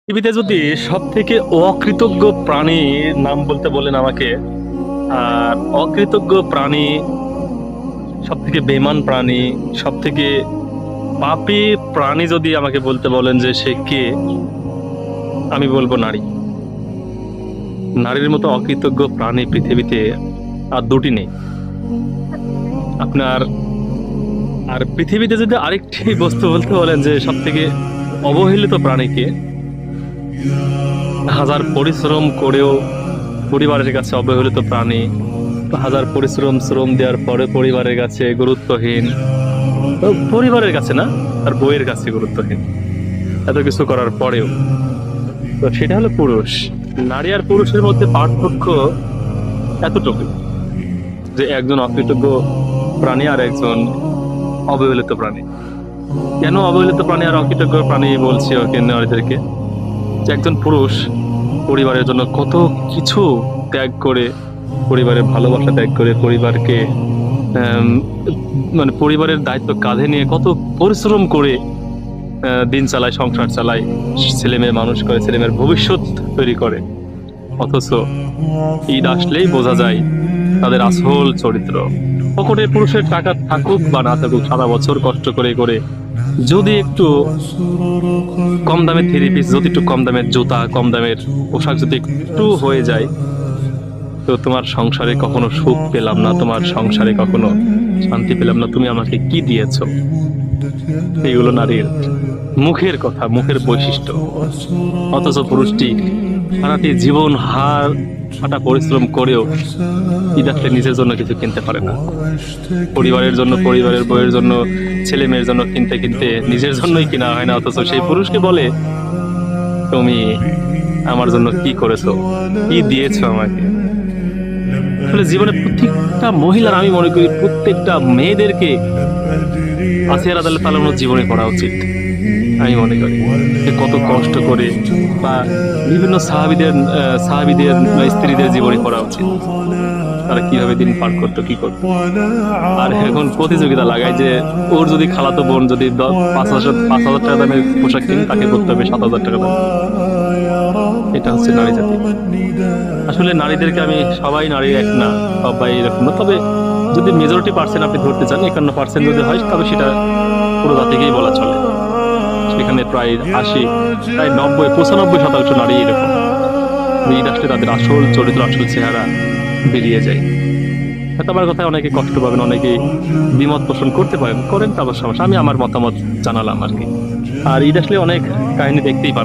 পৃথিবীতে যদি সব থেকে অকৃতজ্ঞ প্রাণীর নাম বলতে বলেন আমাকে, আর অকৃতজ্ঞ প্রাণী, সব থেকে বেঈমান প্রাণী, সব থেকে পাপী প্রাণী যদি আমাকে বলতে বলেন যে সে কে, আমি বলবো নারী। নারীর মতো অকৃতজ্ঞ প্রাণী পৃথিবীতে আর দুটি নেই আপনার। আর পৃথিবীতে যদি আরেকটি বস্তু বলতে বলেন যে সব থেকে অবহেলিত প্রাণীকে, হাজার পরিশ্রম করেও পরিবারের কাছে অবহেলিত প্রাণী, হাজার শ্রম দেওয়ার পরে পরিবারের কাছে গুরুত্বহীন, পরিবারের কাছে না, আর বইয়ের কাছে গুরুত্বহীন, এত কিছু করার পরেও, তো সেটা হলো পুরুষ। নারী আর পুরুষের মধ্যে পার্থক্য এতটুকু যে একজন অকৃতজ্ঞ প্রাণী আর একজন অবহেলিত প্রাণী। কেন অবহেলিত প্রাণী আর অকৃতজ্ঞ প্রাণী বলছি ওকে নারীদেরকে? যে একজন পুরুষ পরিবারের জন্য কত কিছু ত্যাগ করে, পরিবারের ভালোবাসা ত্যাগ করে, পরিবারকে মানে পরিবারের দায়িত্ব কাঁধে নিয়ে কত পরিশ্রম করে দিন চালায়, সংসার চালায়, ছেলে মেয়ে মানুষ করে, ছেলে মেয়ের ভবিষ্যৎ তৈরি করে। অথচ ঈদ আসলেই বোঝা যায় তাদের আসল চরিত্র। পকেটে পুরুষের টাকা থাকুক বা না থাকুক, সারা বছর কষ্ট করে করে যদি একটু কম দামের থ্রি পিস, যদি একটু কম দামের জুতা, কম দামের পোশাক যদি একটু হয়ে যায়, তো তোমার সংসারে কখনো সুখ পেলাম না, তোমার সংসারে কখনো শান্তি পেলাম না, তুমি আমাকে কি দিয়েছো? এইগুলো নারীর মুখের কথা, মুখের বৈশিষ্ট্য। অথচ পুরুষটি সারাটি জীবন হার ফাটা পরিশ্রম করেও ঈদ আসলে নিজের জন্য কিছু কিনতে পারে না, পরিবারের জন্য, পরিবারের বইয়ের জন্য, ছেলে মেয়ের জন্য কিনতে কিনতে নিজের জন্যই কিনা হয় না। অথচ সেই পুরুষকে বলে, তুমি আমার জন্য কি করেছো, কি দিয়েছো আমাকে? আসলে জীবনে প্রত্যেকটা মহিলার, আমি মনে করি প্রত্যেকটা মেয়েদেরকে আসিয়া রাদিয়াল্লাহু তাআলার জীবনে পড়া উচিত। আমি মনে করি যে কত কষ্ট করে, বা বিভিন্ন সাহাবীদের স্ত্রীদের জীবনে পড়া উচিত, তারা কিভাবে দিন পার করতো, কি করতো। আর এখন প্রতিযোগিতা লাগায় যে ওর যদি খালাতো বোন যদি 5,000 টাকা দামের পোশাক কিনে, তাকে করতে হবে 7,000 টাকা দাম। এটা হচ্ছে নারী জাতি। আসলে নারীদেরকে আমি, সবাই নারী এক না, সবাই এরকম না, তবে যদি মেজরিটি পার্সেন্ট আপনি ধরতে চান, 51% যদি হয়, তবে সেটা পুরো জাতিকেই বলা চলে। সেখানে প্রায় 80, প্রায় 90, 95% নারী এরকম। ঈদ আসলে তাদের আসল চরিত্র, আসল চেহারা বেরিয়ে যায়। হয়তো আমার কথায় অনেকে কষ্ট পাবেন, অনেকে দ্বিমত পোষণ করতে পারেন, করেন, তারপর সমস্যা, আমি আমার মতামত জানালাম আর কি। আর ঈদ আসলে অনেক কাহিনী দেখতেই পাবেন।